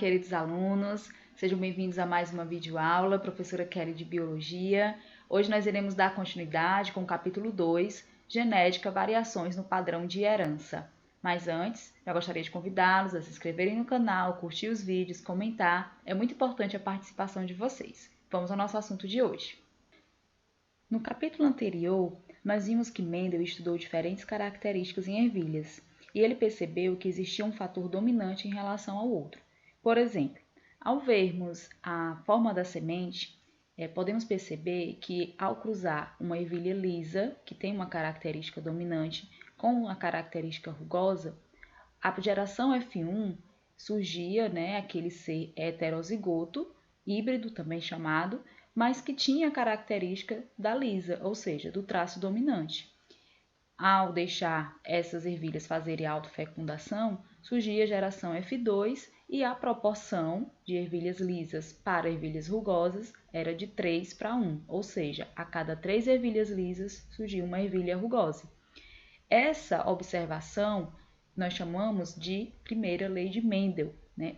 queridos alunos, sejam bem-vindos a mais uma videoaula, professora Kelly de Biologia. Hoje nós iremos dar continuidade com o capítulo 2, Genética, Variações no Padrão de Herança. Mas antes, já gostaria de convidá-los a se inscreverem no canal, curtir os vídeos, comentar. É muito importante a participação de vocês. Vamos ao nosso assunto de hoje. No capítulo anterior, nós vimos que Mendel estudou diferentes características em ervilhas, e ele percebeu que existia um fator dominante em relação ao outro. Por exemplo, ao vermos a forma da semente, podemos perceber que ao cruzar uma ervilha lisa, que tem uma característica dominante, com uma característica rugosa, a geração F1 surgia, aquele ser heterozigoto, híbrido também chamado, mas que tinha a característica da lisa, ou seja, do traço dominante. Ao deixar essas ervilhas fazerem autofecundação, surgia a geração F2 e a proporção de ervilhas lisas para ervilhas rugosas era de 3:1, ou seja, a cada 3 ervilhas lisas surgia uma ervilha rugosa. Essa observação nós chamamos de primeira lei de Mendel,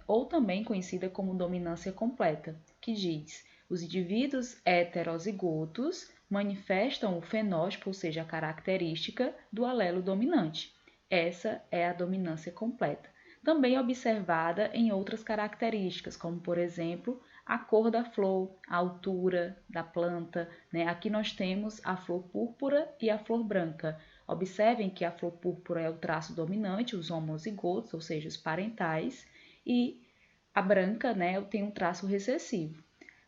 ou também conhecida como dominância completa, que diz: os indivíduos heterozigotos manifestam o fenótipo, ou seja, a característica do alelo dominante. Essa é a dominância completa. Também observada em outras características, como, por exemplo, a cor da flor, a altura da planta. Aqui nós temos a flor púrpura e a flor branca. Observem que a flor púrpura é o traço dominante, os homozigotos, ou seja, os parentais, e a branca, tem um traço recessivo.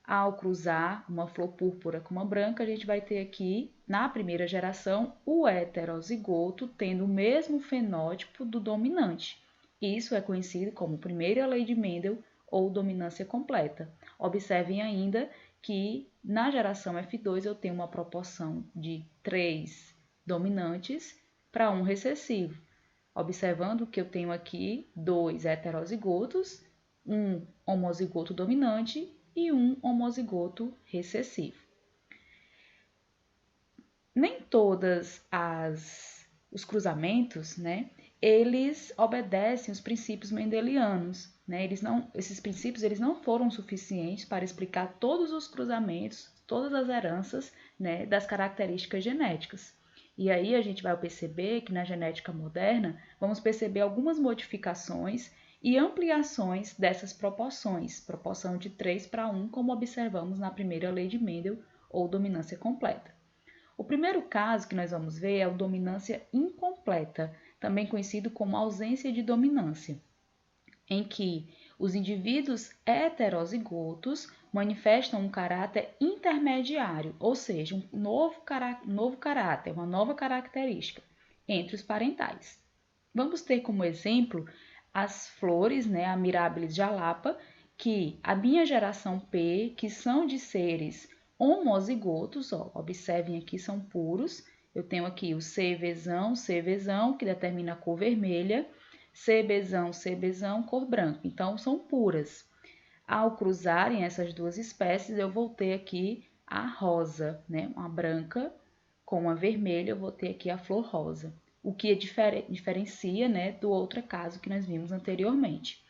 Ao cruzar uma flor púrpura com uma branca, a gente vai ter aqui, na primeira geração, o heterozigoto tendo o mesmo fenótipo do dominante. Isso é conhecido como primeira lei de Mendel ou dominância completa. Observem ainda que na geração F2 eu tenho uma proporção de 3 dominantes para 1 recessivo. Observando que eu tenho aqui 2 heterozigotos, um homozigoto dominante e um homozigoto recessivo. Nem todos os cruzamentos, eles obedecem os princípios mendelianos. Esses princípios eles não foram suficientes para explicar todos os cruzamentos, todas as heranças, das características genéticas. E aí a gente vai perceber que na genética moderna vamos perceber algumas modificações e ampliações dessas proporções, proporção de 3:1, como observamos na primeira lei de Mendel ou dominância completa. O primeiro caso que nós vamos ver é a dominância incompleta, também conhecido como ausência de dominância, em que os indivíduos heterozigotos manifestam um caráter intermediário, ou seja, um novo caráter, uma nova característica entre os parentais. Vamos ter como exemplo as flores, a Mirabilis jalapa, que a minha geração P, que são de seres homozigotos, observem aqui, são puros. Eu tenho aqui o CVzão, que determina a cor vermelha, CBzão, cor branca. Então, são puras. Ao cruzarem essas duas espécies, eu vou ter aqui a rosa, uma branca com a vermelha, eu vou ter aqui a flor rosa. O que diferencia, do outro caso que nós vimos anteriormente.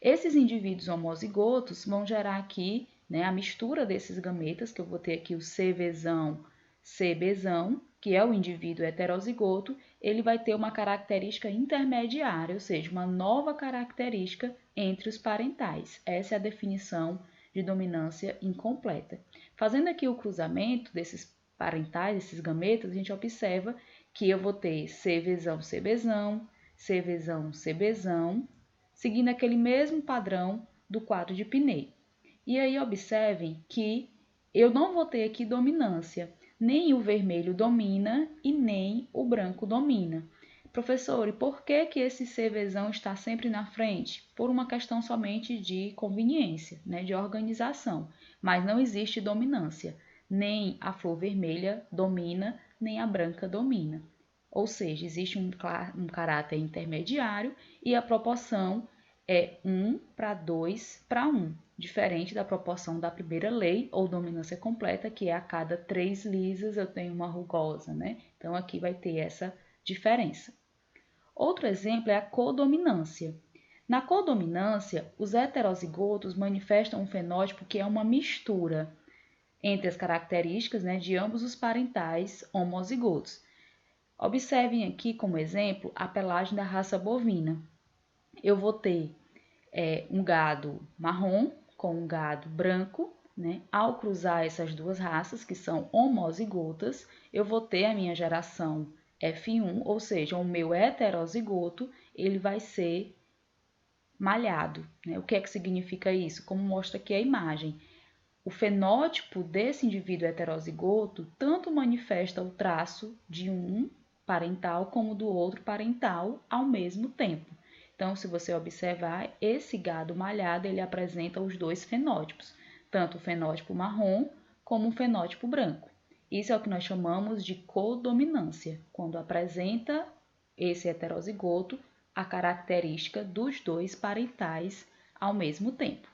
Esses indivíduos homozigotos vão gerar aqui, a mistura desses gametas, que eu vou ter aqui o CVzão, CBzão, que é o indivíduo heterozigoto, ele vai ter uma característica intermediária, ou seja, uma nova característica entre os parentais. Essa é a definição de dominância incompleta. Fazendo aqui o cruzamento desses parentais, desses gametas, a gente observa que eu vou ter CVzão, CBzão, CVzão, CBzão, seguindo aquele mesmo padrão do quadro de Piney. E aí observem que eu não vou ter aqui dominância, nem o vermelho domina e nem o branco domina. Professor, e por que esse CVzão está sempre na frente? Por uma questão somente de conveniência, de organização, mas não existe dominância. Nem a flor vermelha domina, nem a branca domina. Ou seja, existe um caráter intermediário e a proporção é 1:2:1, diferente da proporção da primeira lei ou dominância completa, que é a cada 3 lisas eu tenho uma rugosa, Então, aqui vai ter essa diferença. Outro exemplo é a codominância. Na codominância, os heterozigotos manifestam um fenótipo que é uma mistura entre as características, né, de ambos os parentais homozigotos. Observem aqui como exemplo a pelagem da raça bovina. Eu vou ter um gado marrom com um gado branco, né? Ao cruzar essas duas raças, que são homozigotas, eu vou ter a minha geração F1, ou seja, o meu heterozigoto, ele vai ser malhado, né? O que é que significa isso? Como mostra aqui a imagem. O fenótipo desse indivíduo heterozigoto tanto manifesta o traço de um parental como do outro parental ao mesmo tempo. Então, se você observar, esse gado malhado, ele apresenta os dois fenótipos, tanto o fenótipo marrom como o fenótipo branco. Isso é o que nós chamamos de codominância, quando apresenta esse heterozigoto a característica dos dois parentais ao mesmo tempo.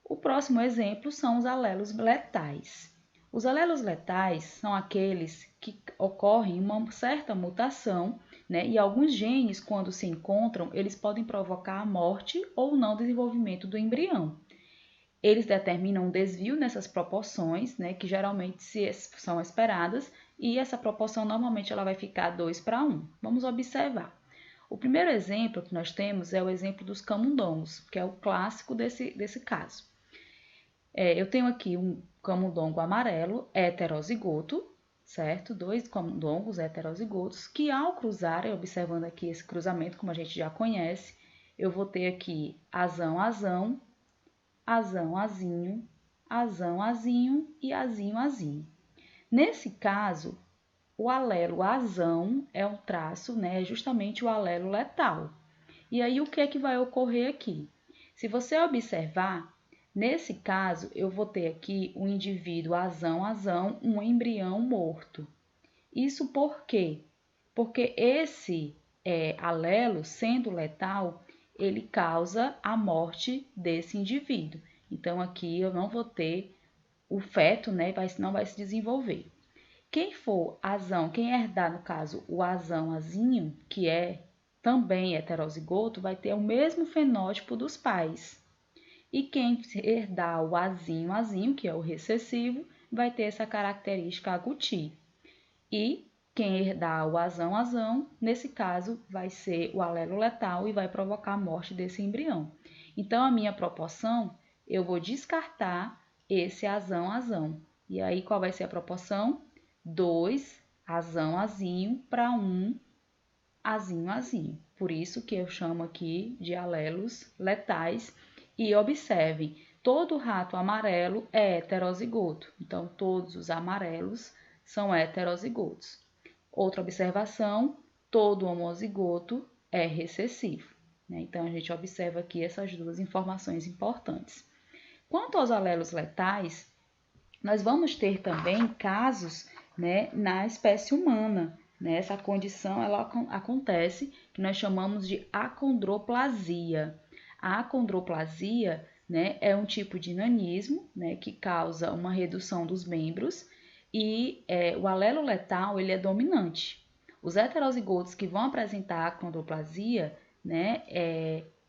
O próximo exemplo são os alelos letais. Os alelos letais são aqueles que ocorrem uma certa mutação, né? E alguns genes, quando se encontram, eles podem provocar a morte ou não desenvolvimento do embrião. Eles determinam um desvio nessas proporções, né? Que geralmente são esperadas, e essa proporção normalmente ela vai ficar 2:1. Vamos observar. O primeiro exemplo que nós temos é o exemplo dos camundongos, que é o clássico desse caso. Eu tenho aqui um camundongo amarelo heterozigoto, certo? 2 camundongos heterozigotos que ao cruzarem, observando aqui esse cruzamento, como a gente já conhece, eu vou ter aqui azão, azão, azão, azinho, azão, azinho e azinho, azinho. Nesse caso, o alelo azão é um traço, né? É justamente o alelo letal. E aí, o que é que vai ocorrer aqui? Se você observar, nesse caso, eu vou ter aqui um indivíduo azão, azão, um embrião morto. Isso por quê? Porque esse alelo, sendo letal, ele causa a morte desse indivíduo. Então, aqui eu não vou ter o feto, né? Não vai se desenvolver. Quem for azão, quem herdar, no caso, o azão, azinho, que é também heterozigoto, vai ter o mesmo fenótipo dos pais. E quem herdar o azinho, azinho, que é o recessivo, vai ter essa característica aguti. E quem herdar o azão, azão, nesse caso, vai ser o alelo letal e vai provocar a morte desse embrião. Então, a minha proporção, eu vou descartar esse azão, azão. E aí, qual vai ser a proporção? 2 azão, azinho para 1 azinho, azinho. Por isso que eu chamo aqui de alelos letais. E observem, todo rato amarelo é heterozigoto. Então, todos os amarelos são heterozigotos. Outra observação, todo homozigoto é recessivo, né? Então, a gente observa aqui essas duas informações importantes. Quanto aos alelos letais, nós vamos ter também casos, né, na espécie humana. Né? Essa condição ela acontece, que nós chamamos de acondroplasia. A acondroplasia, né, é um tipo de nanismo, né, que causa uma redução dos membros e o alelo letal ele é dominante. Os heterozigotos que vão apresentar acondroplasia, né,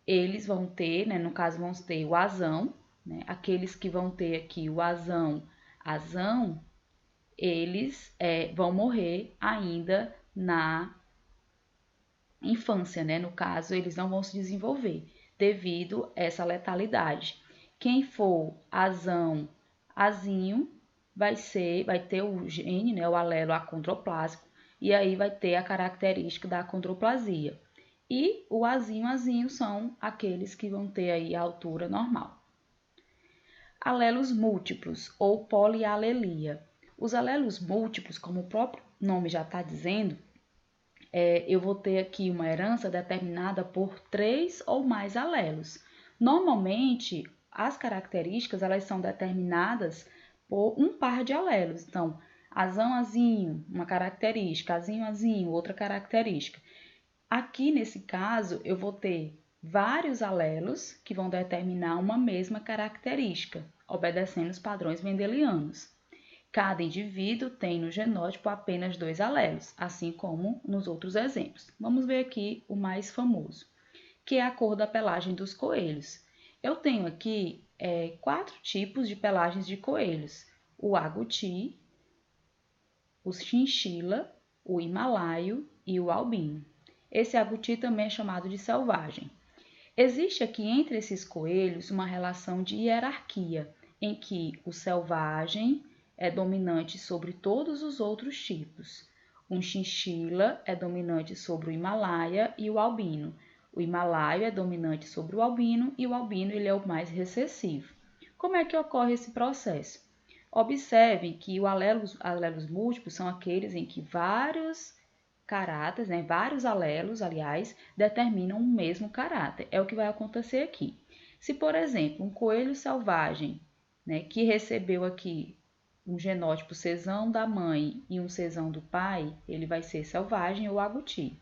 eles vão ter, né, no caso vão ter o azão, né, aqueles que vão ter aqui o azão, azão, eles vão morrer ainda na infância, né? No caso, eles não vão se desenvolver devido a essa letalidade. Quem for azão, azinho, vai ter o gene, né? O alelo acondroplásico, e aí vai ter a característica da acondroplasia. E o azinho, azinho são aqueles que vão ter aí a altura normal. Alelos múltiplos ou polialelia. Os alelos múltiplos, como o próprio nome já está dizendo, eu vou ter aqui uma herança determinada por 3 ou mais alelos. Normalmente, as características elas são determinadas por um par de alelos. Então, azão, azinho, uma característica, azinho, azinho, outra característica. Aqui, nesse caso, eu vou ter vários alelos que vão determinar uma mesma característica, obedecendo os padrões mendelianos. Cada indivíduo tem no genótipo apenas 2 alelos, assim como nos outros exemplos. Vamos ver aqui o mais famoso. que é a cor da pelagem dos coelhos. Eu tenho aqui 4 tipos de pelagens de coelhos: o agouti, o chinchila, o himalaio e o albino. Esse agouti também é chamado de selvagem. Existe aqui entre esses coelhos uma relação de hierarquia, em que o selvagem é dominante sobre todos os outros tipos. Um chinchila é dominante sobre o himalaia e o albino. O himalaio é dominante sobre o albino e o albino ele é o mais recessivo. Como é que ocorre esse processo? Observe que os alelos múltiplos são aqueles em que vários caráteres, vários alelos, aliás, determinam o mesmo caráter. É o que vai acontecer aqui. Se, por exemplo, um coelho selvagem, que recebeu aqui um genótipo cesão da mãe e um cesão do pai, ele vai ser selvagem ou agouti.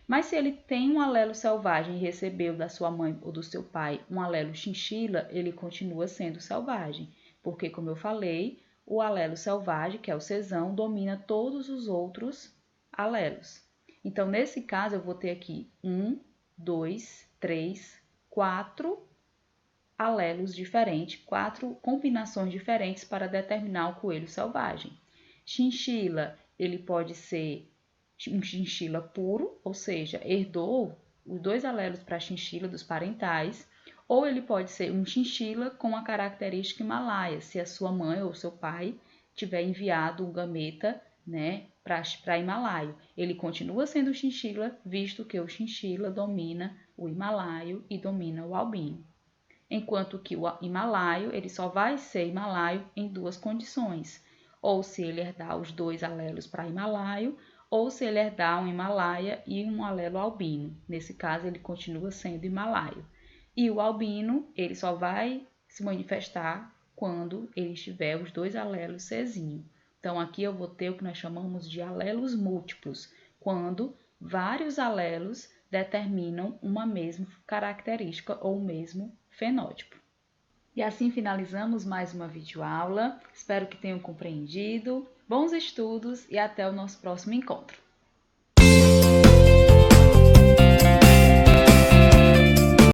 Mas se ele tem um alelo selvagem e recebeu da sua mãe ou do seu pai um alelo chinchila, ele continua sendo selvagem, porque, como eu falei, o alelo selvagem, que é o cesão, domina todos os outros alelos. Então, nesse caso, eu vou ter aqui 1, 2, 3, 4 alelos diferentes, 4 combinações diferentes para determinar o coelho selvagem. Chinchila, ele pode ser um chinchila puro, ou seja, herdou os 2 alelos para a chinchila dos parentais, ou ele pode ser um chinchila com a característica himalaia, se a sua mãe ou seu pai tiver enviado um gameta, para himalaio. Ele continua sendo chinchila, visto que o chinchila domina o himalaio e domina o albino. Enquanto que o himalaio, ele só vai ser himalaio em 2 condições, ou se ele herdar os 2 alelos para himalaio, ou se ele herdar um himalaia e um alelo albino. Nesse caso, ele continua sendo himalaio. E o albino, ele só vai se manifestar quando ele tiver os 2 alelos Czinho. Então, aqui eu vou ter o que nós chamamos de alelos múltiplos, quando vários alelos determinam uma mesma característica ou o mesmo fenótipo. E assim finalizamos mais uma videoaula. Espero que tenham compreendido. Bons estudos e até o nosso próximo encontro.